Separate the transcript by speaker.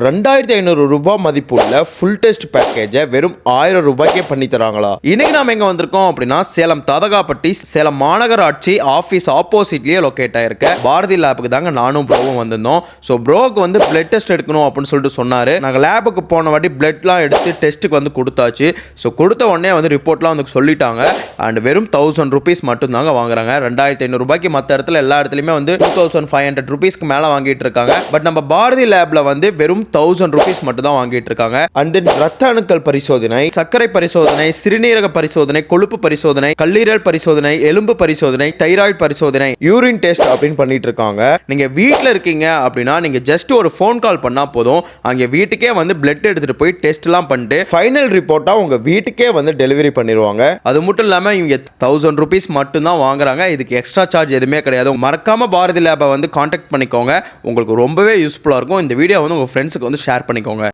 Speaker 1: ரூபாய் மதிப்புள்ள full test பேக்கேஜை வெறும் 1000 ரூபாய்க்கே பண்ணி தராங்களா? இன்னைக்கு நாம எங்க வந்திருக்கோம் அப்படின்னா சேலம் தாதகாப்பட்டி சேலம் மாநகராட்சி ஆஃபீஸ் ஆப்போசிட்லயே லொக்கேட் ஆயிருக்க பாரதி லேபுக்கு தாங்க நானும் ப்ரோவும் வந்திருந்தோம். ஸோ ப்ரோக்கு வந்து பிளட் டெஸ்ட் எடுக்கணும் அப்படின்னு சொல்லிட்டு சொன்னாரு. நாங்கள் லேபுக்கு போன வாட்டி பிளட்லாம் எடுத்து டெஸ்ட்டுக்கு வந்து கொடுத்தாச்சு. ஸோ கொடுத்த உடனே வந்து ரிப்போர்ட்லாம் வந்து சொல்லிட்டாங்க. அண்ட் வெறும் 1000 rupees மட்டும் தாங்க வாங்குறாங்க. 2500 ரூபாய்க்கு மற்ற இடத்துல எல்லா இடத்துலையுமே வந்து 2500 rupeesக்கு மேலே வாங்கிட்டு இருக்காங்க. பட் நம்ம பாரதி லேப்ல வந்து வெறும் 1000 rupees மட்டும் தான் வாங்கிட்டு இருக்காங்க. அண்ட் தென் ரத்த அணுக்கள் பரிசோதனை, சர்க்கரை பரிசோதனை, சிறுநீரக பரிசோதனை, கொழுப்பு பரிசோதனை, கல்லீரல் பரிசோதனை, எலும்பு பரிசோதனை, தைராய்டு பரிசோதனை, யூரின் டெஸ்ட் அப்படின்னு பண்ணிட்டு இருக்காங்க. நீங்க வீட்டில் இருக்கீங்க அப்படின்னா நீங்க ஜஸ்ட் ஒரு ஃபோன் கால் பண்ணா போதும். அங்கே வீட்டுக்கே வந்து பிளட் எடுத்துட்டு போய் டெஸ்ட் எல்லாம் பண்ணிட்டு ஃபைனல் ரிப்போர்ட்டா உங்க வீட்டுக்கே வந்து டெலிவரி பண்ணிடுவாங்க. அது மட்டும் இல்லாம இவங்க 1000 rupees மட்டும் தான் வாங்குறாங்க. இதுக்கு எக்ஸ்ட்ரா சார்ஜ் எதுவுமே கிடையாது. மறக்காம பாரதி லேபை வந்து கான்டாக்ட் பண்ணிக்கோங்க. உங்களுக்கு ரொம்பவே யூஸ்ஃபுல்லா இருக்கும். இந்த வீடியோ வந்து உங்க ஃப்ரெண்ட்ஸுக்கு வந்து ஷேர் பண்ணிக்கோங்க.